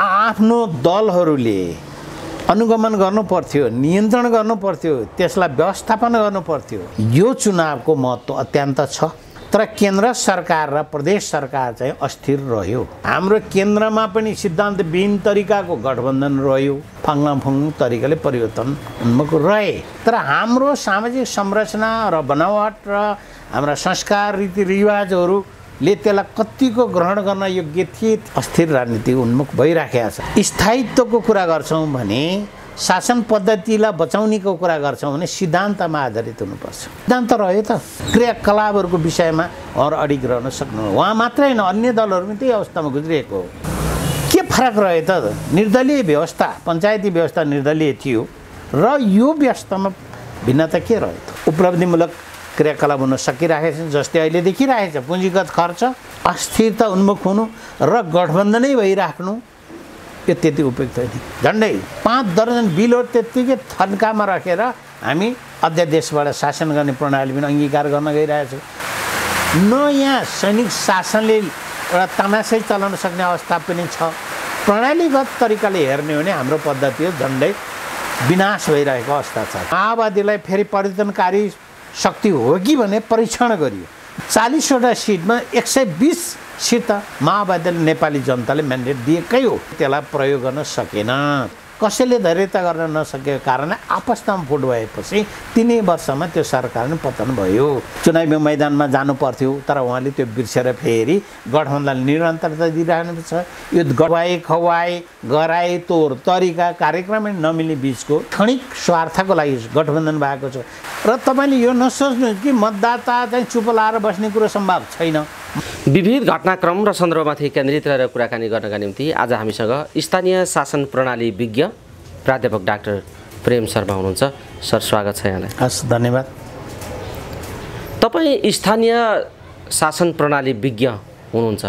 आफ्नो दलहरूले अनुगमन गर्नु पर्थ्यो, नियन्त्रण गर्नु पर्थ्यो, त्यसलाई व्यवस्थापन गर्नु पर्थ्यो। यो चुनावको महत्त्व अत्यन्त छ। तर केन्द्र सरकार र प्रदेश सरकार चाहिँ अस्थिर रह्यो। हाम्रो केन्द्रमा पनि सिद्धान्तविहीन तरिकाको गठबन्धन रह्यो, फाङ्लाफुङ तरिकाले परिवर्तन उन्मुख रहे। तर हाम्रो सामाजिक संरचना र बनावट र हाम्रा संस्कार रीतिरिवाजहरूले त्यसलाई कतिको ग्रहण गर्न योग्य थिए। अस्थिर राजनीति उन्मुख भइराखेको छ। स्थायित्वको कुरा गर्छौँ भने, शासन पद्धतिलाई बचाउनेको कुरा गर्छौँ भने सिद्धान्तमा आधारित हुनुपर्छ। सिद्धान्त रह्यो त। क्रियाकलापहरूको विषयमा उहाँहरू अडिग रहन सक्नु। उहाँ मात्रै होइन, अन्य दलहरू पनि त्यही अवस्थामा गुज्रिएको हो। के फरक रह्यो त? निर्दलीय व्यवस्था, पञ्चायती व्यवस्था निर्दलीय थियो र यो व्यवस्थामा भिन्नता के रह्यो त? उपलब्धिमूलक क्रियाकलाप हुन सकिरहेको छ, जस्तै अहिले देखिरहेको छ। पुँजीगत खर्च, अस्थिरता उन्मुख हुनु र गठबन्धनै भइराख्नु, यो त्यति उपयुक्त होइन। झन्डै 5 दर्जन बिलहरू त्यत्तिकै थन्कामा राखेर हामी अध्यादेशबाट शासन गर्ने प्रणाली पनि अङ्गीकार गर्न गइरहेछौँ। न यहाँ सैनिक शासनले एउटा तमासै चलाउन सक्ने अवस्था पनि छ। प्रणालीगत तरिकाले हेर्ने हो भने हाम्रो पद्धति हो झन्डै विनाश भइरहेको अवस्था छ। माओवादीलाई फेरि परिवर्तनकारी शक्ति हो कि भने परीक्षण गरियो। 40वटा सिटमा 120 सिट त माओवादीले नेपाली जनताले म्यान्डेट दिएकै हो। त्यसलाई प्रयोग गर्न सकेन। कसैले धैर्यता गर्न नसकेको कारणले आपसमा फुट भएपछि 3 वर्षमा त्यो सरकार नै पतन भयो। चुनावी मैदानमा जानु पर्थ्यो, तर उहाँले त्यो बिर्सेर फेरि गठबन्धनलाई निरन्तरता दिइरहनु छ। यो गवाए खवाए गराए तोर तरिका कार्यक्रम नमिल्ने बिचको क्षणिक स्वार्थको लागि गठबन्धन भएको छ। र तपाईँले यो नसोच्नुहोस् कि मतदाता चाहिँ चुप लाएर बस्ने कुरो सम्भव छैन। विविध घटनाक्रम र सन्दर्भमाथि केन्द्रित रहेर कुराकानी गर्नका निम्ति आज हामीसँग स्थानीय शासन प्रणाली विज्ञ प्राध्यापक डाक्टर प्रेम शर्मा हुनुहुन्छ। सर, स्वागत छ यहाँलाई। हस्, धन्यवाद। तपाईँ स्थानीय शासन प्रणाली विज्ञ हुनुहुन्छ।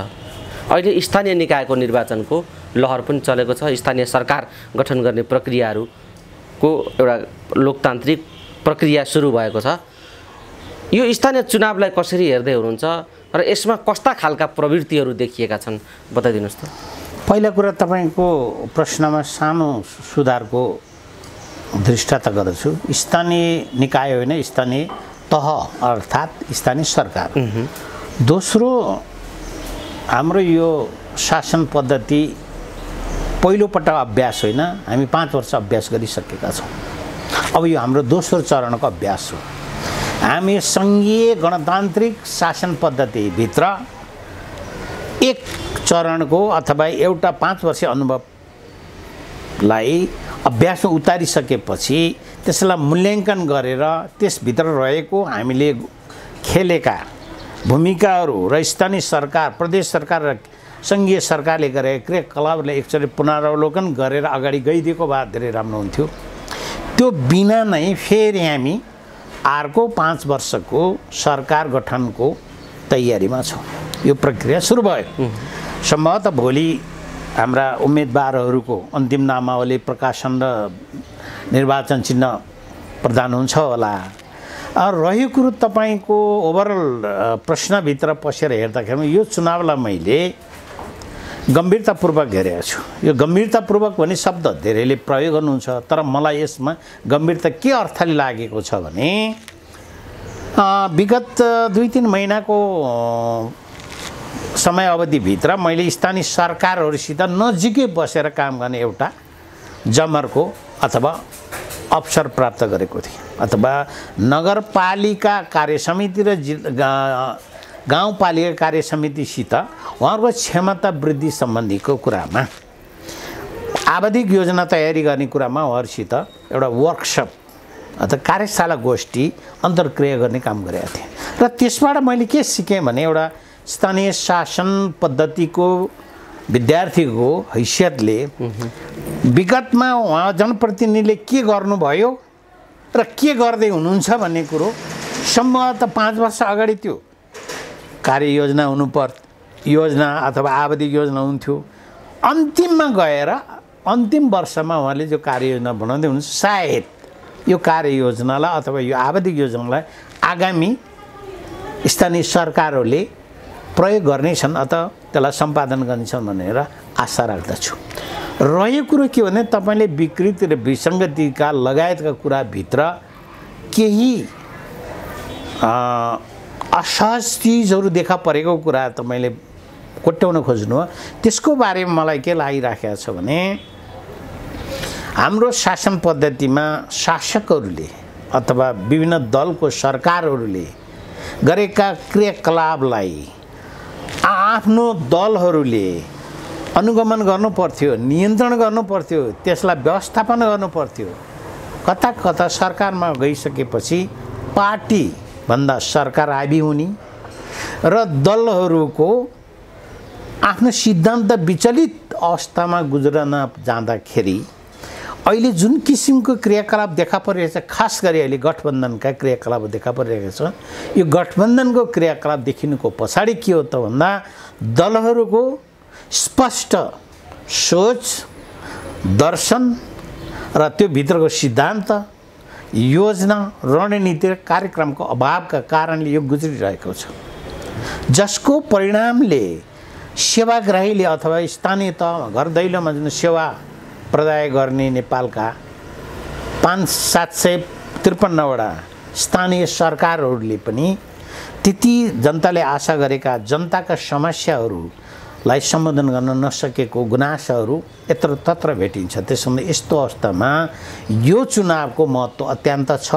अहिले स्थानीय निकायको निर्वाचनको लहर पनि चलेको छ। स्थानीय सरकार गठन गर्ने प्रक्रियाहरूको एउटा लोकतान्त्रिक प्रक्रिया सुरु भएको छ। यो स्थानीय चुनावलाई कसरी हेर्दै हुनुहुन्छ र यसमा कस्ता खालका प्रवृत्तिहरू देखिएका छन्, बताइदिनुहोस् त। पहिला कुरा, तपाईँको प्रश्नमा सानो सुधारको दृष्टता गर्दछु। स्थानीय निकाय होइन, स्थानीय तह अर्थात् स्थानीय सरकार। दोस्रो, हाम्रो यो शासन पद्धति पहिलोपटक अभ्यास होइन, हामी 5 वर्ष अभ्यास गरिसकेका छौँ। अब यो हाम्रो दोस्रो चरणको अभ्यास हो। हामी सङ्घीय गणतान्त्रिक शासन पद्धतिभित्र एक चरणको अथवा एउटा 5 वर्षीय अनुभवलाई अभ्यासमा उतारिसकेपछि त्यसलाई मूल्याङ्कन गरेर त्यसभित्र रहेको हामीले खेलेका भूमिकाहरू र स्थानीय सरकार, प्रदेश सरकार र सङ्घीय सरकारले गरेका क्रियाकलापलाई एकचोटि पुनरावलोकन गरेर अगाडि गइदिएको भए धेरै राम्रो हुन्थ्यो। त्यो बिना नै फेरि हामी अर्को 5 वर्षको सरकार गठनको तयारीमा छौँ। यो प्रक्रिया सुरु भयो। सम्भवतः भोलि हाम्रा उम्मेदवारहरूको अन्तिम नामावली प्रकाशन र निर्वाचन चिन्ह प्रदान हुन्छ होला। रह्यो कुरो, तपाईँको ओभरअल प्रश्नभित्र पसेर हेर्दाखेरि यो चुनावलाई मैले गम्भीरतापूर्वक हेरेको छु। यो गम्भीरतापूर्वक भन्ने शब्द धेरैले प्रयोग गर्नुहुन्छ, तर मलाई यसमा गम्भीरता के अर्थले लागेको छ भने, विगत 2-3 महिनाको समय अवधिभित्र मैले स्थानीय सरकारहरूसित नजिकै बसेर काम गर्ने एउटा जमर्को अथवा अवसर प्राप्त गरेको थिएँ। अथवा नगरपालिका कार्यसमिति र गाउँपालिका कार्यसमितिसित उहाँहरूको क्षमता वृद्धि सम्बन्धीको कुरामा, आवधिक योजना तयारी गर्ने कुरामा उहाँहरूसित एउटा वर्कसप अथवा कार्यशाला गोष्ठी अन्तर्क्रिया गर्ने काम गरेका थिएँ। र त्यसबाट मैले के सिकेँ भने, एउटा स्थानीय शासन पद्धतिको विद्यार्थीको हैसियतले विगतमा उहाँ जनप्रतिनिधिले के गर्नुभयो र के गर्दै हुनुहुन्छ भन्ने कुरो सम्भवतः 5 वर्ष अगाडि त्यो कार्ययोजना योजना अथवा आवधिक योजना हुन्थ्यो। अन्तिममा गएर अन्तिम वर्षमा उहाँले जो कार्ययोजना बनाउँदै हुनुहुन्छ, सायद यो कार्ययोजनालाई अथवा यो आवधिक योजनालाई आगामी स्थानीय सरकारहरूले प्रयोग गर्नेछन् अथवा त्यसलाई सम्पादन गर्नेछन् भनेर आशा राख्दछु। रहेको कुरो के भने तपाईँले विकृति र विसङ्गतिका लगायतका कुराभित्र केही असहज चिजहरू देखा परेको कुरा तपाईँले कोट्याउन खोज्नु हो। त्यसको बारेमा मलाई के लागिराखेको छ भने हाम्रो शासन पद्धतिमा शासकहरूले अथवा विभिन्न दलको सरकारहरूले गरेका क्रियाकलापलाई आफ्नो दलहरूले अनुगमन गर्नु पर्थ्यो, नियन्त्रण गर्नु पर्थ्यो, त्यसलाई व्यवस्थापन गर्नु पर्थ्यो। कता कता सरकारमा गइसकेपछि पार्टीभन्दा सरकार हाबी हुने र दलहरूको आफ्नो सिद्धान्त विचलित अवस्थामा गुज्रन जाँदाखेरि अहिले जुन किसिमको क्रियाकलाप देखा परिरहेको छ, खास गरी अहिले गठबन्धनका क्रियाकलाप देखा परिरहेको छ, यो गठबन्धनको क्रियाकलाप देखिनुको पछाडि के हो त भन्दा दलहरूको स्पष्ट सोच, दर्शन र त्यो भित्रको सिद्धान्त, योजना, रणनीति र कार्यक्रमको अभावका कारणले यो गुज्रिरहेको छ, जसको परिणामले सेवाग्राहीले अथवा स्थानीय तहमा घर दैलोमा जुन सेवा प्रदाय गर्ने नेपालका 5,753वटा स्थानीय सरकारहरूले पनि त्यति जनताले आशा गरेका जनताका समस्याहरूलाई सम्बोधन गर्न नसकेको गुनासाहरू यत्रतत्र भेटिन्छ। त्यसैले यस्तो अवस्थामा यो चुनावको महत्त्व अत्यन्त छ।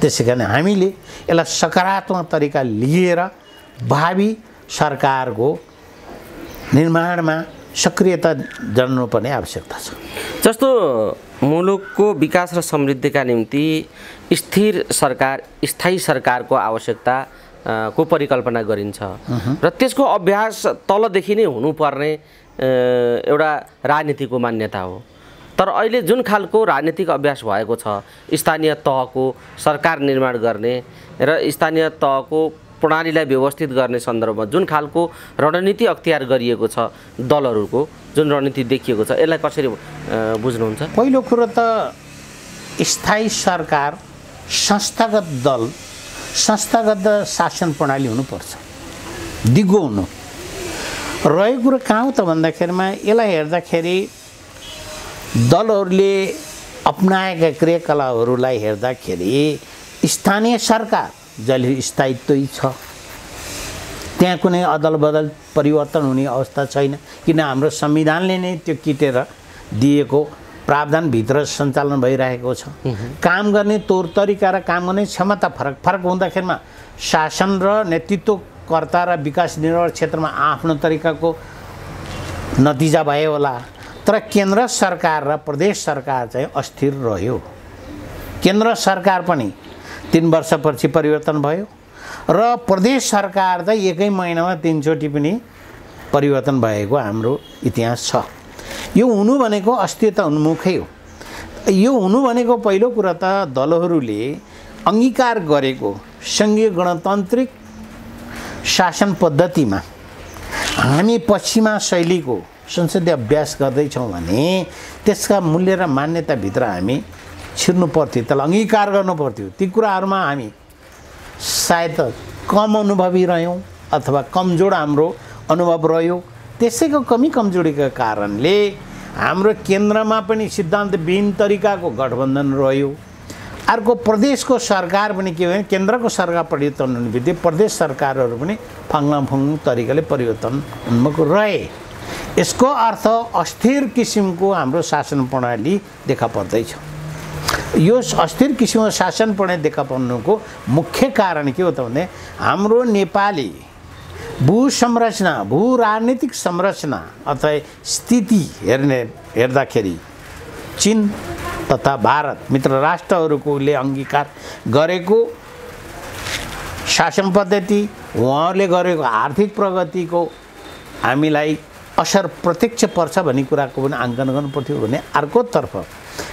त्यसै कारण हामीले यसलाई सकारात्मक तरिका लिएर भावी सरकारको निर्माणमा सक्रियता जनाउनुपर्ने आवश्यकता छ। जस्तो मुलुकको विकास र समृद्धिका निम्ति स्थिर सरकार, स्थायी सरकारको आवश्यकता को परिकल्पना गरिन्छ र त्यसको अभ्यास तलदेखि नै हुनुपर्ने एउटा राजनीतिको मान्यता हो। तर अहिले जुन खालको राजनीतिक अभ्यास भएको छ, स्थानीय तहको सरकार निर्माण गर्ने र स्थानीय तहको प्रणालीलाई व्यवस्थित गर्ने सन्दर्भमा जुन खालको रणनीति अख्तियार गरिएको छ, दलहरूको जुन रणनीति देखिएको छ, यसलाई कसरी बुझ्नुहुन्छ? पहिलो कुरो त स्थायी सरकार, संस्थागत दल, संस्थागत शासन प्रणाली हुनुपर्छ, दिगो हुनु। रहेको कुरो कहाँ हो त भन्दाखेरिमा यसलाई हेर्दाखेरि दलहरूले अपनाएका क्रियाकलापहरूलाई हेर्दाखेरि स्थानीय सरकार जहिले स्थायित्वै छ, त्यहाँ कुनै अदल बदल परिवर्तन हुने अवस्था छैन, किन हाम्रो संविधानले नै त्यो किटेर दिएको प्रावधानभित्र सञ्चालन भइरहेको छ। काम गर्ने तौर तरिका र काम गर्ने क्षमता फरक फरक हुँदाखेरिमा शासन र नेतृत्वकर्ता र विकास निर्माण क्षेत्रमा आफ्नो तरिकाको नतिजा भयो होला। तर केन्द्र सरकार र प्रदेश सरकार चाहिँ अस्थिर रह्यो। केन्द्र सरकार पनि 3 वर्षपछि परिवर्तन भयो र प्रदेश सरकार चाहिँ एकै महिनामा 3 चोटि पनि परिवर्तन भएको हाम्रो इतिहास छ। यो हुनु भनेको अस्थिरता उन्मुखै हो। यो हुनु भनेको पहिलो कुरा त दलहरूले अङ्गीकार गरेको सङ्घीय गणतान्त्रिक शासन पद्धतिमा हामी पश्चिमा शैलीको संसदीय अभ्यास गर्दैछौँ भने त्यसका मूल्य र मान्यताभित्र हामी छिर्नु पर्थ्यो, त्यसलाई अङ्गीकार गर्नु पर्थ्यो। ती कुराहरूमा हामी सायद कम अनुभवी रह्यौँ अथवा कमजोर हाम्रो अनुभव रह्यो। त्यसैको कमी कमजोरीका कारणले हाम्रो केन्द्रमा पनि सिद्धान्तविहीन तरिकाको गठबन्धन रह्यो। अर्को प्रदेशको सरकार पनि के भयो, केन्द्रको सरकार परिवर्तन हुने बित्तिकै प्रदेश सरकारहरू पनि फाङ्लाफुङ तरिकाले परिवर्तन उन्मुख रहे। यसको अर्थ अस्थिर किसिमको हाम्रो शासन प्रणाली देखा पर्दैछ। यो अस्थिर किसिमको शासन प्रणाली देखा पर्नुको मुख्य कारण के हो त भने हाम्रो नेपाली भू संरचना, भू राजनीतिक संरचना अथवा स्थिति हेर्दाखेरि चीन तथा भारत मित्र राष्ट्रहरूकोले अङ्गीकार गरेको शासन पद्धति, उहाँहरूले गरेको आर्थिक प्रगतिको हामीलाई असर प्रत्यक्ष पर्छ भन्ने कुराको पनि आङ्कलन गर्नुपर्थ्यो भने अर्कोतर्फ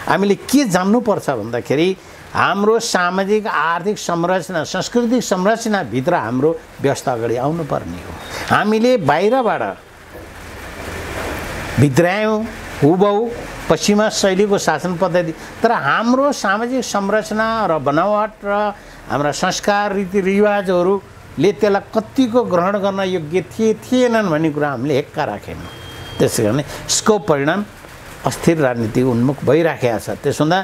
हामीले के जान्नुपर्छ भन्दाखेरि हाम्रो सामाजिक आर्थिक संरचना, सांस्कृतिक संरचनाभित्र हाम्रो व्यवस्था अगाडि आउनुपर्ने हो। हामीले बाहिरबाट भित्रायौँ हुबहु पश्चिमा शैलीको शासन पद्धति, तर हाम्रो सामाजिक संरचना र बनावट र हाम्रा संस्कार रीतिरिवाजहरूले त्यसलाई कतिको ग्रहण गर्न योग्य थिएनन् भन्ने कुरा हामीले हेक्का राखेनौँ। त्यसै कारणले यसको परिणाम अस्थिर राजनीति उन्मुख भइराखेको छ। त्यसो हुँदा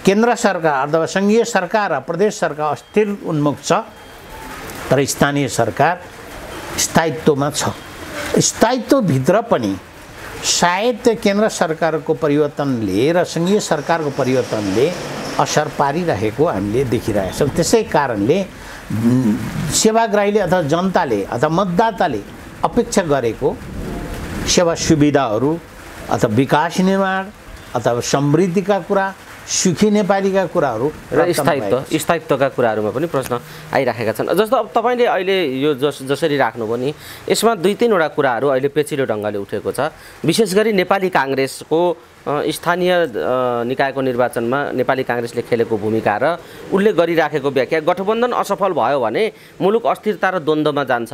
केन्द्र सरकार अथवा सङ्घीय सरकार र प्रदेश सरकार अस्थिर उन्मुख छ, तर स्थानीय सरकार स्थायित्वमा छ। स्थायित्वभित्र पनि सायद त्यो केन्द्र सरकारको परिवर्तनले र सङ्घीय सरकारको परिवर्तनले असर पारिरहेको हामीले देखिरहेका छौँ। त्यसै कारणले सेवाग्राहीले अथवा जनताले अथवा मतदाताले अपेक्षा गरेको सेवा सुविधाहरू अथवा विकास निर्माण अथवा समृद्धिका कुरा, सुखी नेपालीका कुराहरू र स्थायित्वका कुराहरूमा पनि प्रश्न आइराखेका छन्। जस्तो अब तपाईँले अहिले यो जसरी राख्नुभयो नि, यसमा 2-3वटा कुराहरू अहिले पेचिलो ढङ्गले उठेको छ। विशेष गरी नेपाली काङ्ग्रेसको स्थानीय निकायको निर्वाचनमा नेपाली काङ्ग्रेसले खेलेको भूमिका र उसले गरिराखेको व्याख्या, गठबन्धन असफल भयो भने मुलुक अस्थिरता र द्वन्द्वमा जान्छ।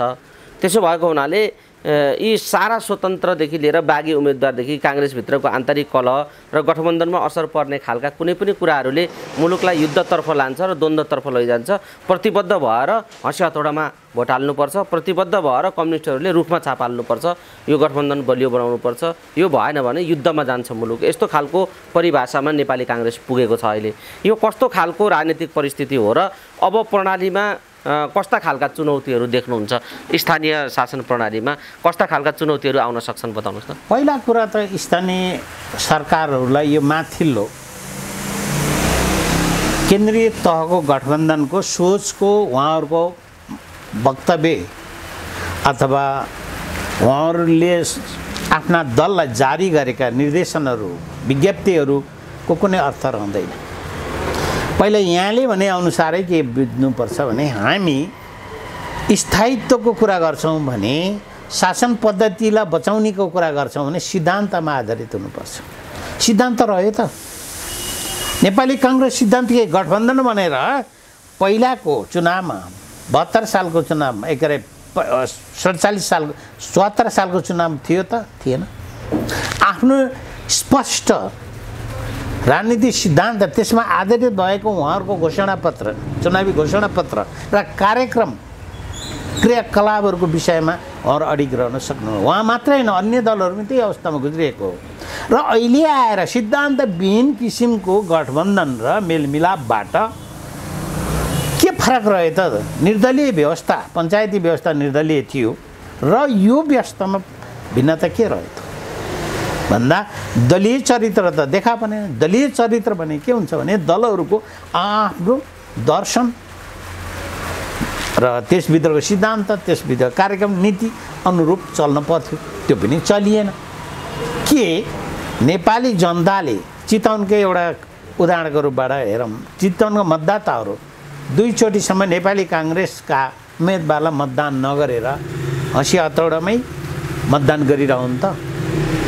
त्यसो भएको हुनाले यी सारा स्वतन्त्रदेखि लिएर बागी उम्मेदवारदेखि काङ्ग्रेसभित्रको आन्तरिक कलह र गठबन्धनमा असर पर्ने खालका कुनै पनि कुराहरूले मुलुकलाई युद्धतर्फ लान्छ र द्वन्द्वतर्फ लैजान्छ। प्रतिबद्ध भएर हँसी हतौडामा भोट हाल्नुपर्छ, प्रतिबद्ध भएर कम्युनिस्टहरूले रुखमा छाप हाल्नुपर्छ, यो गठबन्धन बलियो बनाउनुपर्छ, यो भएन भने युद्धमा जान्छ मुलुक। यस्तो खालको परिभाषामा नेपाली काङ्ग्रेस पुगेको छ अहिले। यो कस्तो खालको राजनीतिक परिस्थिति हो र अब प्रणालीमा कस्ता खालका चुनौतीहरू देख्नुहुन्छ? स्थानीय शासन प्रणालीमा कस्ता खालका चुनौतीहरू आउन सक्छन् बताउनुहोस् त। पहिला कुरा त स्थानीय सरकारहरूलाई यो माथिल्लो केन्द्रीय तहको गठबन्धनको सोचको उहाँहरूको वक्तव्य अथवा उहाँहरूले आफ्ना दललाई जारी गरेका निर्देशनहरू विज्ञप्तिहरूको कुनै अर्थ रहँदैन। पहिला यहाँले भने अनुसारै के बुझ्नुपर्छ भने हामी स्थायित्वको कुरा गर्छौँ भने, शासन पद्धतिलाई बचाउनेको कुरा गर्छौँ भने सिद्धान्तमा आधारित हुनुपर्छ। सिद्धान्त रह्यो त। नेपाली काङ्ग्रेस सिद्धान्त के गठबन्धन भनेर पहिलाको चुनावमा 72 सालको चुनावमा 47 सालको 74 सालको चुनाव थियो त? थिएन। आफ्नो स्पष्ट राजनीतिक सिद्धान्त त्यसमा आधारित भएको उहाँहरूको घोषणापत्र, चुनावी घोषणापत्र र कार्यक्रम क्रियाकलापहरूको विषयमा उहाँहरू अडिग रहन सक्नु। उहाँ मात्रै होइन, अन्य दलहरू पनि त्यही अवस्थामा गुज्रिएको हो। र अहिले आएर सिद्धान्तविहीन किसिमको गठबन्धन र मेलमिलापबाट के फरक रह्यो त? निर्दलीय व्यवस्था, पञ्चायती व्यवस्था निर्दलीय थियो र यो व्यवस्थामा भिन्नता के रह्यो त भन्दा दलीय चरित्र त देखा पनि। दलीय चरित्र भने के हुन्छ भने दलहरूको आफ्नो दर्शन र त्यसभित्रको सिद्धान्त, त्यसभित्र कार्यक्रम नीति अनुरूप चल्न पर्थ्यो। त्यो पनि चलिएन। के नेपाली जनताले चितवनकै एउटा उदाहरणको रूपबाट हेरौँ, चितवनको मतदाताहरू 2 चोटिसम्म नेपाली काङ्ग्रेसका उम्मेदवारलाई मतदान नगरेर हँसी हतौडामै मतदान गरिरहन् त?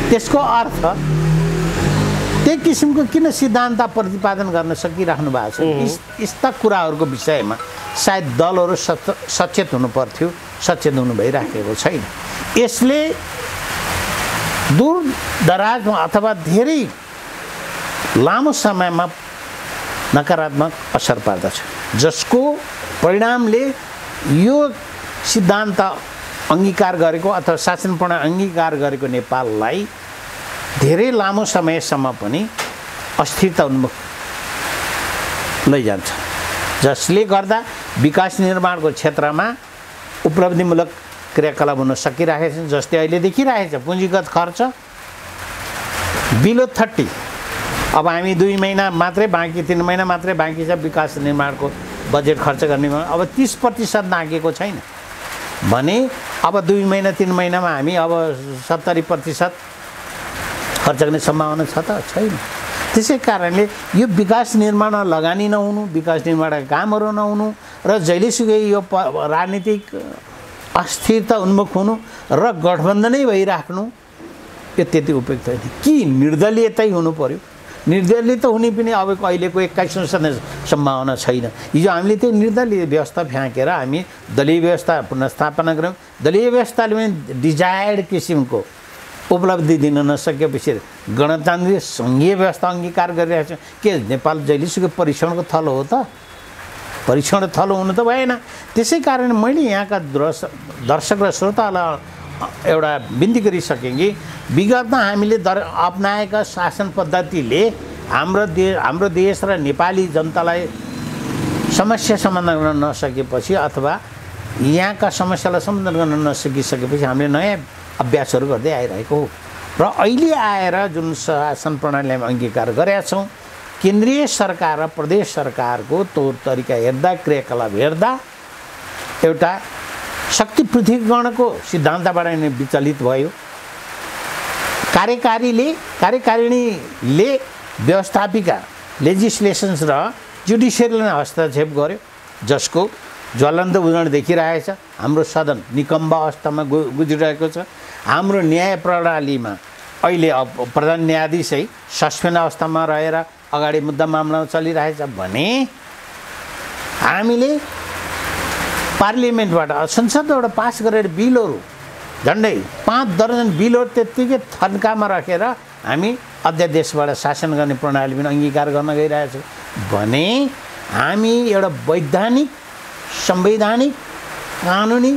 त्यसको अर्थ त्यही किसिमको किन सिद्धान्त प्रतिपादन गर्न सकिराख्नु भएको छ? यस्ता कुराहरूको विषयमा सायद दलहरू सचेत हुनु पर्थ्यो, सचेत हुनु भइराखेको छैन। यसले दूर दराजमा अथवा धेरै लामो समयमा नकारात्मक असर पर्दछ, जसको परिणामले यो सिद्धान्त अङ्गीकार गरेको अथवा शासन प्रणाली अङ्गीकार गरेको नेपाललाई धेरै लामो समयसम्म पनि अस्थिरता उन्मुख लैजान्छ, जसले गर्दा विकास निर्माणको क्षेत्रमा उपलब्धिमूलक क्रियाकलाप हुन सकिरहेको छ। जस्तै अहिले देखिरहेको छ पुँजीगत खर्च बिलो 30। अब हामी 2 महिना मात्रै बाँकी, 3 महिना मात्रै बाँकी छ विकास निर्माणको बजेट खर्च गर्ने। अब 30% नागेको छैन भने अब 2 महिना 3 महिनामा हामी अब 70% खर्च गर्ने सम्भावना छ त? छैन। त्यसै कारणले यो विकास निर्माणमा लगानी नहुनु, विकास निर्माणका कामहरू नहुनु र जहिलेसुकै यो राजनीतिक अस्थिरता उन्मुख हुनु र गठबन्धनै भइराख्नु, यो त्यति उपयुक्त होइन। कि निर्दलीयतै हुनु पर्यो? निर्दलीय त हुने पनि अब अहिलेको 21औं सम्भावना छैन। हिजो हामीले त्यो निर्दलीय व्यवस्था फ्याँकेर हामी दलीय व्यवस्था पुनर्स्थापना गऱ्यौँ। दलीय व्यवस्थाले पनि डिजायर्ड किसिमको उपलब्धि दिन नसकेपछि गणतान्त्रिक सङ्घीय व्यवस्था अङ्गीकार गरिरहेको छ। के नेपाल जहिलेसुकै परीक्षणको थलो हो त? परीक्षण थलो हुनु त भएन। त्यसै कारण मैले यहाँका दर्शक र श्रोतालाई एउटा बिन्ती गरिसकेँ कि विगतमा हामीले अपनाएका शासन पद्धतिले हाम्रो देश र नेपाली जनतालाई समस्या समाधान गर्न नसकेपछि अथवा यहाँका समस्यालाई समाधान गर्न नसकिसकेपछि हामीले नयाँ अभ्यासहरू गर्दै आइरहेको हो र अहिले आएर जुन शासन प्रणाली हामी अङ्गीकार गरेका छौँ केन्द्रीय सरकार र प्रदेश सरकारको तौर तरिका हेर्दा क्रियाकलाप हेर्दा एउटा शक्ति पृथकीकरणको सिद्धान्तबाट नै विचलित भयो। कार्यकारिणीले व्यवस्थापिका लेजिस्लेसन्स र जुडिसियरीलाई हस्तक्षेप गर्यो जसको ज्वलन्त उदाहरण देखिरहेछ। हाम्रो सदन निकम्ब अवस्थामा गुज्रिरहेको छ। हाम्रो न्याय प्रणालीमा अहिले प्रधान न्यायाधीशै सस्पेन्ड अवस्थामा रहेर अगाडि मुद्दा मामला चलिरहेछ भने हामीले पार्लिमेन्टबाट संसदबाट पास गरेर बिलहरू झन्डै 5 दर्जन बिलहरू त्यत्तिकै थन्कामा राखेर हामी अध्यादेशबाट शासन गर्ने प्रणाली पनि अङ्गीकार गर्न गइरहेछौँ भने हामी एउटा वैधानिक संवैधानिक कानुनी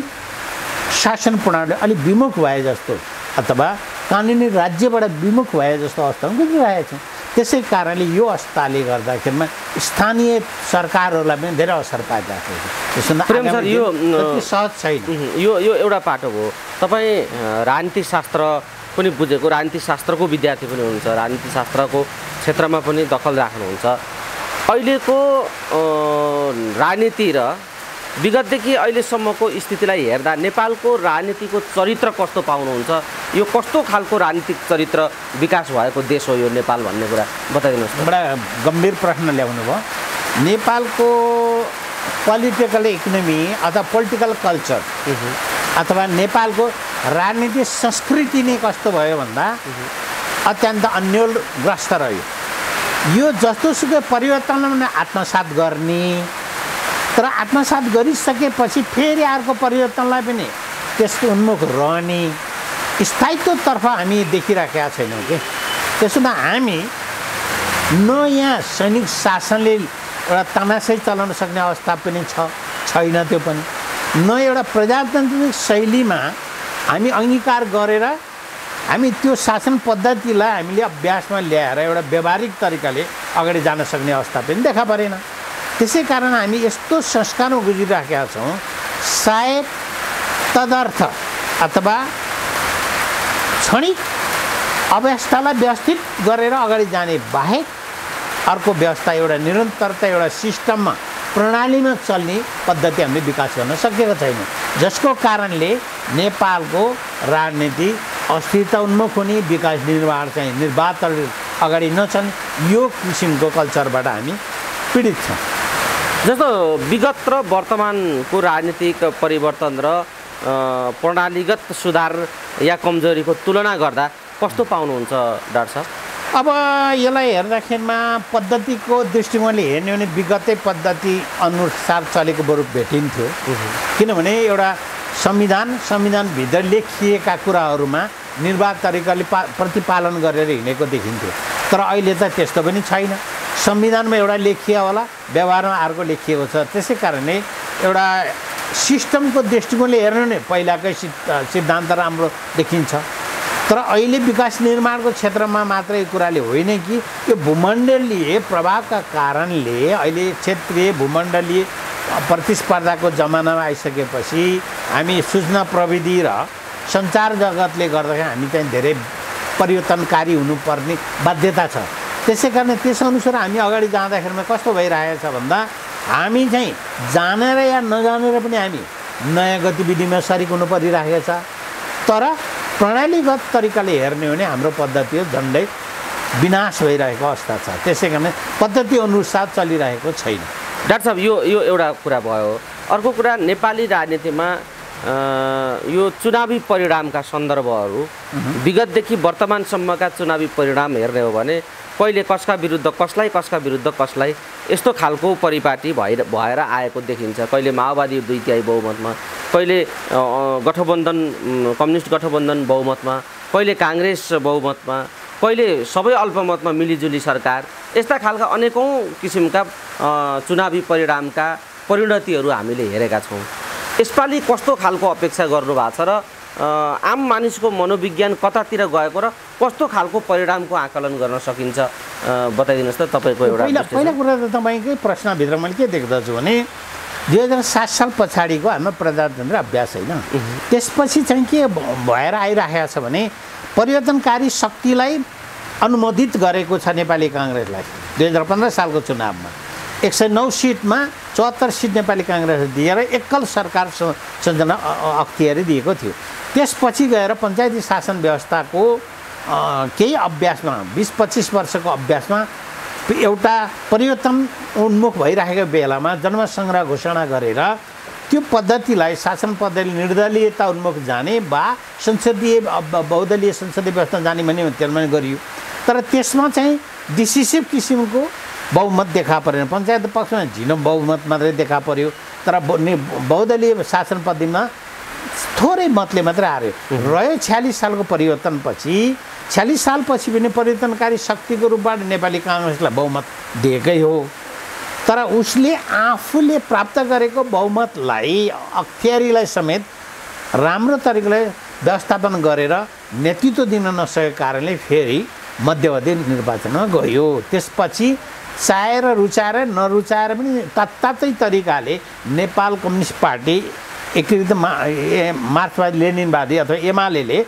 शासन प्रणाली अलि विमुख भए जस्तो अथवा कानुनी राज्यबाट विमुख भए जस्तो अवस्थामा गुज्रिरहेछौँ। त्यसै कारणले यो अवस्थाले गर्दाखेरिमा स्थानीय सरकारहरूलाई पनि धेरै असर पारिरहेको छ। प्रेम सर, यो सहज छैन। यो एउटा पाटो हो। तपाईँ राजनीति शास्त्र पनि बुझेको, राजनीति शास्त्रको विद्यार्थी पनि हुनुहुन्छ, राजनीति शास्त्रको क्षेत्रमा पनि दखल राख्नुहुन्छ। अहिलेको राजनीति र विगतदेखि अहिलेसम्मको स्थितिलाई हेर्दा नेपालको राजनीतिको चरित्र कस्तो पाउनुहुन्छ? यो कस्तो खालको राजनीतिक चरित्र विकास भएको देश हो यो नेपाल भन्ने कुरा बताइदिनुहोस्। बडा गम्भीर प्रश्न ल्याउनु भयो। नेपालको पोलिटिकल इकोनोमी अथवा पोलिटिकल कल्चर अथवा नेपालको राजनीतिक संस्कृति नै कस्तो भयो भन्दा अत्यन्त अन्योलग्रस्त रह्यो। यो जस्तोसुकै परिवर्तन आत्मसात गर्ने, तर आत्मसात गरिसकेपछि फेरि अर्को परिवर्तनलाई पनि त्यसको उन्मुख रहने स्थायित्वतर्फ हामी देखिराखेका छैनौँ कि। त्यसो हुँदा हामी न यहाँ सैनिक शासनले एउटा तानासै चलाउन सक्ने अवस्था पनि छैन, त्यो पनि न एउटा प्रजातान्त्रिक शैलीमा हामी अङ्गीकार गरेर हामी त्यो शासन पद्धतिलाई हामीले अभ्यासमा ल्याएर एउटा व्यावहारिक तरिकाले अगाडि जान सक्ने अवस्था पनि देखा परेन। त्यसै कारण हामी यस्तो संस्कारमा गुज्रिराखेका छौँ, सायद तदर्थ अथवा क्षणिक अवस्थालाई व्यवस्थित गरेर अगाडि जाने बाहेक अर्को व्यवस्था एउटा निरन्तरता एउटा सिस्टममा प्रणालीमा चल्ने पद्धति हामीले विकास गर्न सकेको छैन, जसको कारणले नेपालको राजनीति अस्थिरता उन्मुख हुने, विकास निर्माण चाहिँ निर्वाध अगाडि नचल्ने यो किसिमको कल्चरबाट हामी पीडित छौँ। जस्तो विगत र वर्तमानको राजनीतिक परिवर्तन र प्रणालीगत सुधार या कमजोरीको तुलना गर्दा कस्तो पाउनुहुन्छ डाक्टर साहब? अब यसलाई हेर्दाखेरिमा पद्धतिको दृष्टिकोणले हेर्ने भने विगतै पद्धति अनुसार चलेको बरु भेटिन्थ्यो। किनभने एउटा संविधानभित्र लेखिएका कुराहरूमा निर्वाध तरिकाले प्रतिपालन गरेर हिँडेको देखिन्थ्यो, तर अहिले त त्यस्तो पनि छैन। संविधानमा एउटा लेखिया होला, व्यवहारमा अर्को लेखिएको छ। त्यसै कारणले एउटा सिस्टमको दृष्टिकोणले हेर्नु नै पहिलाकै सिद्धान्त राम्रो देखिन्छ, तर अहिले विकास निर्माणको क्षेत्रमा मात्रै कुराले होइन कि यो भूमण्डलीय प्रभावका कारणले अहिले क्षेत्रीय भूमण्डलीय प्रतिस्पर्धाको जमानामा आइसकेपछि हामी सूचना प्रविधि र सञ्चार जगतले गर्दाखेरि हामी चाहिँ धेरै परिवर्तनकारी हुनुपर्ने बाध्यता छ। त्यसै कारण त्यसअनुसार हामी अगाडि जाँदाखेरिमा कस्तो भइरहेछ भन्दा हामी चाहिँ जानेर या नजानेर पनि हामी नयाँ गतिविधिमा सरिक हुनु परिरहेको छ, तर प्रणालीगत तरिकाले हेर्ने हो भने हाम्रो पद्धति झन्डै विनाश भइरहेको अवस्था छ। त्यसै कारण पद्धति अनुसार चलिरहेको छैन। डाक्टर साहब, यो एउटा कुरा भयो। अर्को कुरा, नेपाली राजनीतिमा यो चुनावी परिणामका सन्दर्भहरू विगतदेखि वर्तमानसम्मका चुनावी परिणाम हेर्ने हो भने कहिले कसका विरुद्ध कसलाई यस्तो खालको परिपाटी भएर आएको देखिन्छ। कहिले माओवादी 2/3 बहुमतमा, कहिले गठबन्धन कम्युनिस्ट गठबन्धन बहुमतमा, कहिले काङ्ग्रेस बहुमतमा, कहिले सबै अल्पमतमा मिलिजुली सरकार। यस्ता खालका अनेकौँ किसिमका चुनावी परिणामका परिणतिहरू हामीले हेरेका छौँ। यसपालि कस्तो खालको अपेक्षा गर्नु भएको छ र आम मानिसको मनोविज्ञान कतातिर गएको र कस्तो खालको परिणामको आकलन गर्न सकिन्छ बताइदिनुहोस् त तपाईँको एउटा पहिला कुरा त तपाईँकै प्रश्नभित्र मैले के देख्दछु भने 2007 साल पछाडिको हाम्रो प्रजातन्त्र अभ्यास होइन त्यसपछि चाहिँ के भएर आइरहेको छ भने परिवर्तनकारी शक्तिलाई अनुमोदित गरेको छ नेपाली काङ्ग्रेसलाई 2015 सालको चुनावमा 109 सिटमा 74 सिट नेपाली काङ्ग्रेसले दिएर एकल सरकार सञ्चालन अख्तियारी दिएको थियो। त्यसपछि गएर पञ्चायती शासन व्यवस्थाको केही अभ्यासमा 20-25 वर्षको अभ्यासमा एउटा परिवर्तन उन्मुख भइरहेको बेलामा जनमतसङ्ग्रह घोषणा गरेर त्यो पद्धतिलाई शासन पद्धति निर्दलीयता उन्मुख जाने वा संसदीय बहुदलीय संसदीय व्यवस्था जाने भन्ने त्यसमा गरियो। तर त्यसमा चाहिँ डिसिसिभ किसिमको बहुमत देखा परेन। पञ्चायत पक्षमा झिनो बहुमत मात्रै देखा पर्यो। तर बहुदलीय शासन पद्धतिमा थोरै मतले मात्रै हार्यो। रह्यो 46 सालको परिवर्तनपछि 46 सालपछि पनि परिवर्तनकारी शक्तिको रूपबाट नेपाली काङ्ग्रेसलाई बहुमत दिएकै हो। तर उसले आफूले प्राप्त गरेको बहुमतलाई अख्तियारीलाई समेत राम्रो तरिकाले व्यवस्थापन गरेर नेतृत्व दिन नसकेको कारणले फेरि मध्यवधि निर्वाचनमा गयो। त्यसपछि चाहेर रुचाएर नरुचाएर पनि तत्तातै तरिकाले नेपाल कम्युनिस्ट पार्टी एकीकृत मार्क्सवादी लेनिनवादी अथवा एमाले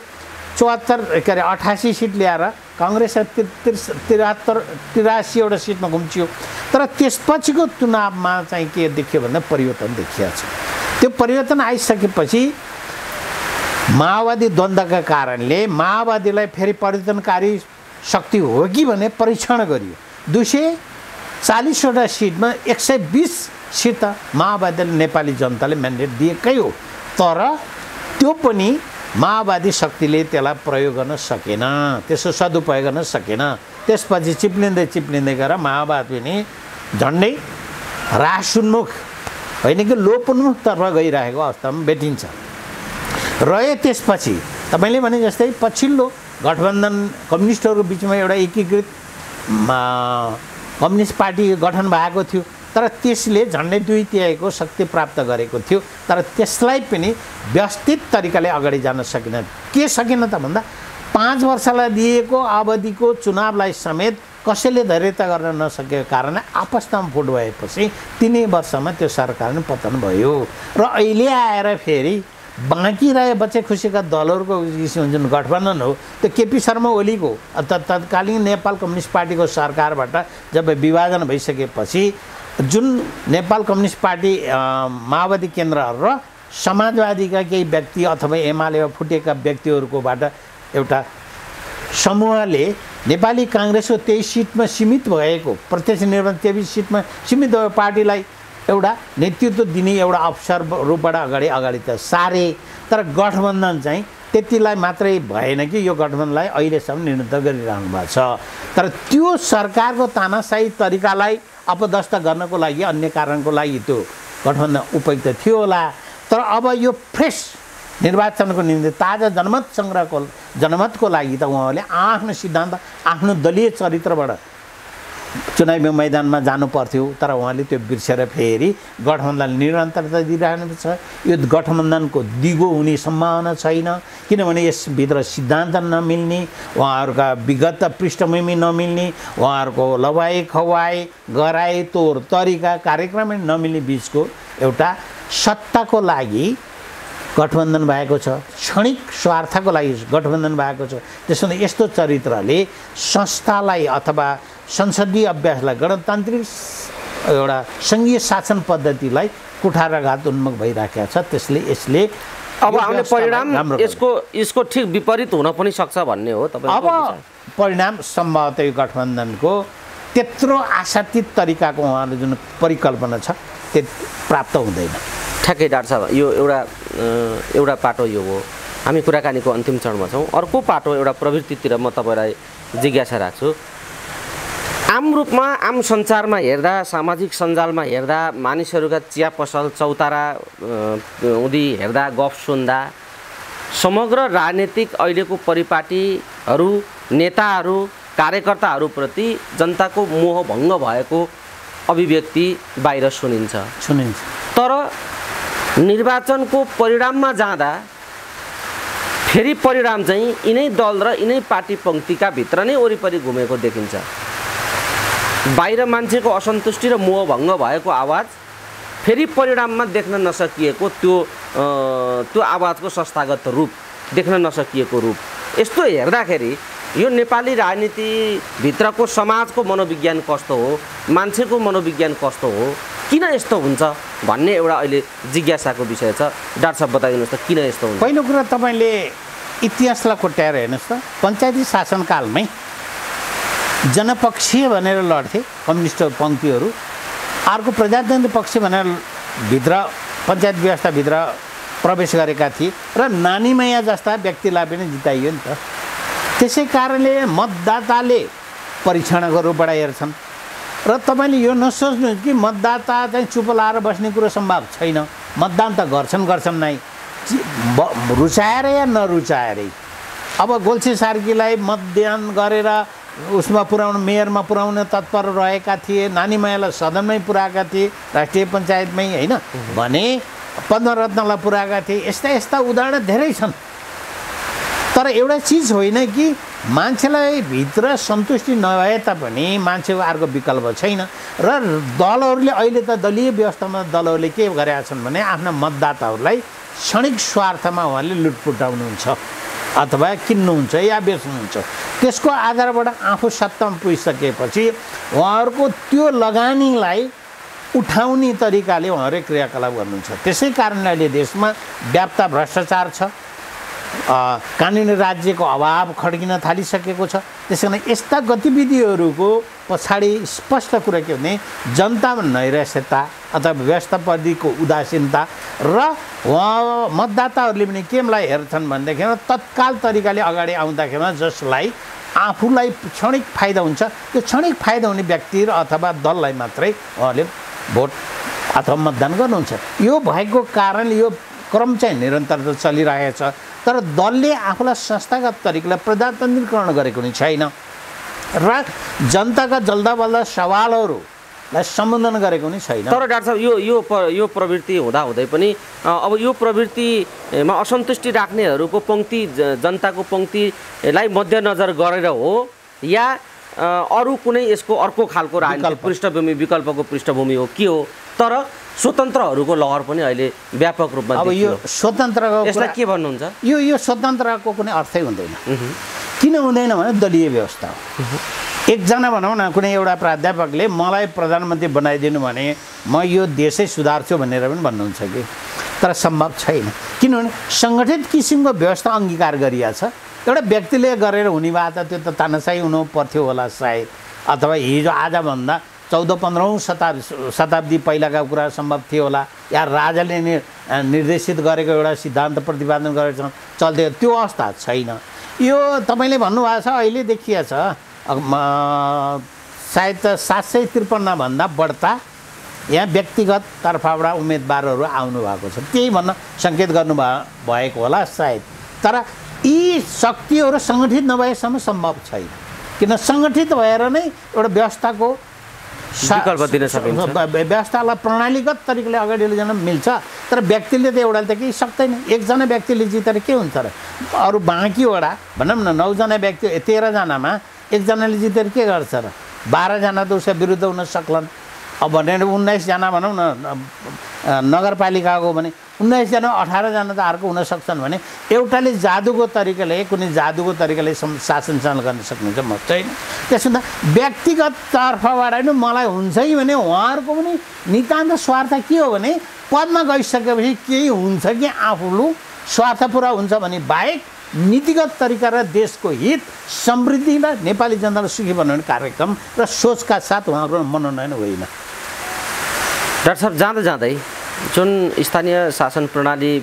88 सिट ल्याएर काङ्ग्रेस 83वटा सिटमा घुम्चियो। तर त्यसपछिको चुनावमा चाहिँ के देखियो भन्दा परिवर्तन देखिएको छ। त्यो परिवर्तन आइसकेपछि माओवादी द्वन्द्वका कारणले माओवादीलाई फेरि परिवर्तनकारी शक्ति हो कि भने परीक्षण गरियो। 240वटा सिटमा 120 सिट त माओवादीले नेपाली जनताले म्यान्डेट दिएकै हो। तर त्यो पनि माओवादी शक्तिले त्यसलाई प्रयोग गर्न सकेन, त्यसको सदुपयोग गर्न सकेन। त्यसपछि चिप्लिँदै गएर माओवादी पनि झन्डै ह्रासोन्मुख होइन कि लोपोन्मुखतर्फ गइरहेको अवस्थामा भेटिन्छ। रह्यो त्यसपछि तपाईँले भने जस्तै पछिल्लो गठबन्धन कम्युनिस्टहरूको बिचमा एउटा एकीकृत कम्युनिस्ट पार्टी गठन भएको थियो। तर त्यसले झन्डै 2/3 शक्ति प्राप्त गरेको थियो। तर त्यसलाई पनि व्यवस्थित तरिकाले अगाडि जान सकेन। के सकेन त भन्दा 5 वर्षलाई दिएको अवधिको चुनावलाई समेत कसैले धैर्यता गर्न नसकेको कारणले आपसमा फुट भएपछि 3 वर्षमा त्यो सरकार नै पतन भयो। र अहिले आएर फेरि बाँकी रहे बच्चे खुसीका दलहरूको जुन गठबन्धन हो त्यो केपी शर्मा ओलीको तत्कालीन नेपाल कम्युनिस्ट पार्टीको सरकारबाट जब विभाजन भइसकेपछि जुन नेपाल कम्युनिस्ट पार्टी माओवादी केन्द्रहरू र समाजवादीका केही व्यक्ति अथवा एमालेमा फुटेका व्यक्तिहरूकोबाट एउटा समूहले नेपाली काङ्ग्रेसको 23 सिटमा सीमित भएको प्रत्यक्ष निर्वाचन 23 सिटमा सीमित भएको पार्टीलाई एउटा नेतृत्व दिने एउटा अवसर रूपबाट अगाडि त सारे। तर गठबन्धन चाहिँ त्यतिलाई मात्रै भएन कि यो गठबन्धनलाई अहिलेसम्म निरन्तर गरिरहनु भएको छ। तर त्यो सरकारको तानाशाही तरिकालाई अपदस्थ गर्नको लागि अन्य कारणको लागि त्यो गठबन्धन उपयुक्त थियो होला। तर अब यो फ्रेस निर्वाचनको निम्ति ताजा जनमतको लागि त उहाँले आफ्नो सिद्धान्त आफ्नो दलीय चरित्रबाट चुनावी मैदानमा जानु पर्थ्यो। तर उहाँले त्यो बिर्सेर फेरि गठबन्धनलाई निरन्तरता दिइरहनु छ। यो गठबन्धनको दिगो हुने सम्भावना छैन, किनभने यसभित्र सिद्धान्त नमिल्ने, उहाँहरूका विगत पृष्ठभूमि नमिल्ने, उहाँहरूको लवाई खवाई गराई तौर तरिका कार्यक्रम नमिल्ने बिचको एउटा सत्ताको लागि गठबन्धन भएको छ, क्षणिक स्वार्थको लागि गठबन्धन भएको छ। त्यसो यस्तो चरित्रले संस्थालाई अथवा संसदीय अभ्यासलाई गणतान्त्रिक एउटा सङ्घीय शासन पद्धतिलाई कुठाराघात उन्मुख भइराखेको छ। यसले अब आउने परिणाम यसको ठिक विपरीत हुन पनि सक्छ भन्ने हो तपाईँ? अब परिणाम सम्भवतः यो गठबन्धनको त्यत्रो आशातीत तरिकाको उहाँले जुन परिकल्पना छ त्यो प्राप्त हुँदैन। ठ्याक्कै डाक्टर साहब, यो एउटा पाटो यो हो। हामी कुराकानीको अन्तिम चरणमा छौँ। अर्को पाटो एउटा प्रवृत्तितिर म तपाईँलाई जिज्ञासा राख्छु। आम रूपमा आम सञ्चारमा हेर्दा, सामाजिक सञ्जालमा हेर्दा, मानिसहरूका चिया पसल चौतारा हुँदी हेर्दा, गफ सुन्दा समग्र राजनीतिक अहिलेको परिपाटीहरू, नेताहरू, कार्यकर्ताहरूप्रति जनताको मोहभङ्ग भएको अभिव्यक्ति बाहिर सुनिन्छ। तर निर्वाचनको परिणाममा जाँदा फेरि परिणाम चाहिँ यिनै दल र यिनै पार्टी पङ्क्तिका भित्र नै वरिपरि घुमेको देखिन्छ। बाहिर मान्छेको असन्तुष्टि र मोहभङ्ग भएको आवाज फेरि परिणाममा देख्न नसकिएको त्यो आवाजको संस्थागत रूप देख्न नसकिएको रूप, यस्तो हेर्दाखेरि यो नेपाली राजनीतिभित्रको समाजको मनोविज्ञान कस्तो हो, मान्छेको मनोविज्ञान कस्तो हो, किन यस्तो हुन्छ भन्ने एउटा अहिले जिज्ञासाको विषय छ। डाक्टर साहब बताइदिनुहोस् त किन यस्तो हुन्छ? पहिलो कुरा तपाईँले इतिहासलाई कोट्याएर हेर्नुहोस् त, पञ्चायती शासनकालमै जनपक्षीय भनेर लड्थे कम्युनिस्ट पङ्क्तिहरू, अर्को प्रजातन्त्र पक्ष भनेर भित्र पञ्चायत व्यवस्थाभित्र प्रवेश गरेका थिए र नानीमाया जस्ता व्यक्तिलाई पनि जिताइयो नि त। त्यसै कारणले मतदाताले परीक्षणको रूपबाट हेर्छन् र तपाईँले यो नसोच्नुहोस् कि मतदाता चाहिँ चुप लाएर बस्ने कुरो सम्भव छैन। मतदान त गर्छन् नै, रुचाएर या नरुचाएरै। अब गोल्छे सार्कीलाई मतदान गरेर उसमा पुर्याउनु, मेयरमा पुर्याउन तत्पर रहेका थिए, नानीमायालाई सदनमै पुर्याएका थिए, राष्ट्रिय पञ्चायतमै होइन भने पद्मरत्नलाई पुर्याएका थिए। यस्ता उदाहरण धेरै छन्। तर एउटा चिज होइन कि मान्छेलाई भित्र सन्तुष्टि नभए तापनि मान्छेको अर्को विकल्प छैन र दलहरूले अहिले त दलीय व्यवस्थामा दलहरूले के गरेका छन् भने आफ्ना मतदाताहरूलाई क्षणिक स्वार्थमा उहाँले लुटपुटाउनुहुन्छ अथवा किन्नुहुन्छ या बेच्नुहुन्छ। त्यसको आधारबाट आफू सत्तामा पुगिसकेपछि उहाँहरूको त्यो लगानीलाई उठाउने तरिकाले उहाँहरूले क्रियाकलाप गर्नुहुन्छ। त्यसै कारणले अहिले देशमा व्याप्त भ्रष्टाचार छ, कानुनी राज्यको अभाव खड्किन थालिसकेको छ। त्यसै कारण यस्ता गतिविधिहरूको पछाडि स्पष्ट कुरा के भने जनतामा नैराश्यता अथवा व्यवस्थापतिको उदासीनता र मतदाताहरूले पनि केलाई हेर्छन् भनेदेखिमा तत्काल तरिकाले अगाडि आउँदाखेरिमा जसलाई आफूलाई क्षणिक फाइदा हुन्छ त्यो क्षणिक फाइदा हुने व्यक्ति र अथवा दललाई मात्रै उहाँले भोट अथवा मतदान गर्नुहुन्छ। यो भएको कारणले यो क्रम चाहिँ निरन्तर चलिरहेको छ। तर दलले आफूलाई संस्थागत तरिकाले प्रजातन्त्रीकरण गरेको नि छैन र जनताका जल्दाबल्दा सवालहरूलाई सम्बोधन गरेको नि छैन। तर डाक्टर साहब यो प्रवृत्ति हुँदाहुँदै पनि अब यो प्रवृत्तिमा असन्तुष्टि राख्नेहरूको पङ्क्ति, जनताको पङ्क्तिलाई मध्यनजर गरेर हो या अरू कुनै यसको अर्को खालको राजनीतिक पृष्ठभूमि, विकल्पको पृष्ठभूमि हो के हो? तर स्वतन्त्रहरूको लहर पनि अहिले व्यापक रूपमा अब यो स्वतन्त्रको यसलाई के भन्नुहुन्छ? यो स्वतन्त्रको कुनै अर्थै हुँदैन। किन हुँदैन भने दलीय व्यवस्था हो। एकजना भनौँ न कुनै एउटा प्राध्यापकले मलाई प्रधानमन्त्री बनाइदिनु भने म यो देशै सुधार्छु भनेर पनि भन्नुहुन्छ कि, तर सम्भव छैन। किनभने सङ्गठित किसिमको व्यवस्था अङ्गीकार गरिएको छ। एउटा व्यक्तिले गरेर हुने भए त त्यो त तानाशाही हुनु पर्थ्यो होला सायद, अथवा हिजो आजभन्दा 14-15औं शताब्दी पहिलाका कुरा सम्भव थियो होला, या राजाले निर्देशित गरेको एउटा सिद्धान्त प्रतिपादन गरेर चल्थ्यो, त्यो अवस्था छैन। यो तपाईँले भन्नुभएको छ अहिले देखिएको छ सायद 753 भन्दा बढ्ता यहाँ व्यक्तिगत तर्फबाट उम्मेदवारहरू आउनुभएको छ, त्यही भन्न सङ्केत गर्नुभएको होला सायद। तर यी शक्तिहरू सङ्गठित नभएसम्म सम्भव छैन। किन सङ्गठित भएर नै एउटा व्यवस्थाको विकल्प दिन सकिन्छ, व्यवस्थालाई प्रणालीगत तरिकाले अगाडि लैजान मिल्छ। तर व्यक्तिले त एउटाले त केही सक्दैन। एकजना व्यक्तिले जितेर के हुन्छ र? अरू बाँकीवटा भनौँ न 9 जना व्यक्ति 13 जनामा एकजनाले जितेर के गर्छ र? 12 जना त उसको विरुद्ध हुन सक्लान्। अब भनेर 19 जना भनौँ न नगरपालिकाको भने 19 जना 18 जना त अर्को हुन सक्छन् भने एउटाले जादुको तरिकाले शासन सञ्चालन गर्न सक्नुहुन्छ म चाहिँ। त्यसो हुँदा व्यक्तिगत तर्फबाट नै मलाई हुन्छ है भने उहाँहरूको पनि नितान्त स्वार्थ के हो भने पदमा गइसकेपछि केही हुन्छ कि आफूले स्वार्थ पुरा हुन्छ भने बाहेक नीतिगत तरिका र देशको हित समृद्धिलाई नेपाली जनतालाई सुखी बनाउने कार्यक्रम र सोचका साथ उहाँहरूको मनोनयन होइन। डाक्टर साहब जाँदै जाँदै जुन स्थानीय शासन प्रणाली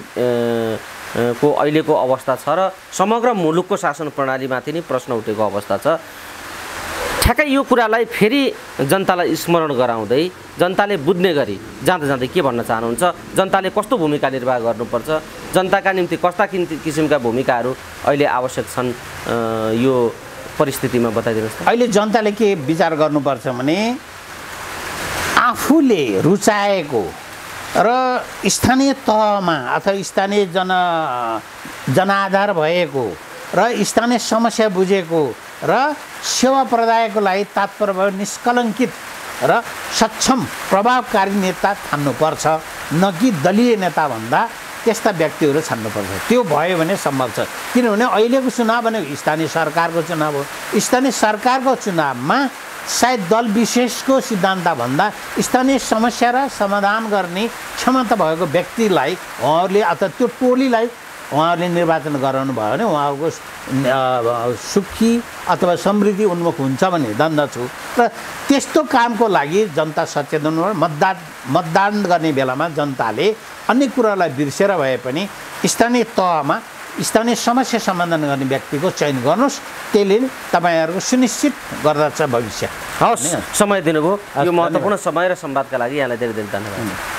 को अहिलेको अवस्था छ र समग्र मुलुकको शासन प्रणालीमाथि नै प्रश्न उठेको अवस्था छ, ठ्याक्कै यो कुरालाई फेरि जनतालाई स्मरण गराउँदै जनताले बुझ्ने गरी जाँदै जाँदै के भन्न चाहनुहुन्छ? जनताले कस्तो भूमिका निर्वाह गर्नुपर्छ? जनताका निम्ति कस्ता किसिमका भूमिकाहरू अहिले आवश्यक छन् यो परिस्थितिमा बताइदिनुहोस् त। अहिले जनताले के विचार गर्नुपर्छ भने आफूले रुचाएको र स्थानीय तहमा अथवा स्थानीय जनाधार भएको र स्थानीय समस्या बुझेको र सेवा प्रदायको लागि तत्पर भयो निष्कलङ्कित र सक्षम प्रभावकारी नेता छान्नुपर्छ, न कि दलीय नेता भन्दा त्यस्ता व्यक्तिहरू छान्नुपर्छ। त्यो भयो भने सम्भव छ। किनभने अहिलेको चुनाव भनेको स्थानीय सरकारको चुनाव हो। स्थानीय सरकारको चुनावमा सायद दल विशेषको सिद्धान्तभन्दा स्थानीय समस्या र समाधान गर्ने क्षमता भएको व्यक्तिलाई उहाँहरूले अथवा त्यो टोलीलाई उहाँहरूले निर्वाचन गराउनु भयो भने उहाँहरूको सुखी अथवा समृद्धि उन्मुख हुन्छ भन्ने दन्दछु। र त्यस्तो कामको लागि जनता सचेतन मतदान गर्ने बेलामा जनताले अन्य कुरालाई बिर्सेर भए पनि स्थानीय तहमा स्थानीय समस्या समाधान गर्ने व्यक्तिको चयन गर्नुहोस्। त्यसले तपाईँहरूको सुनिश्चित गर्दछ भविष्य। हवस्, समय दिनुभयो। यो महत्त्वपूर्ण समय र संवादका लागि यहाँलाई धेरै धेरै धन्यवाद।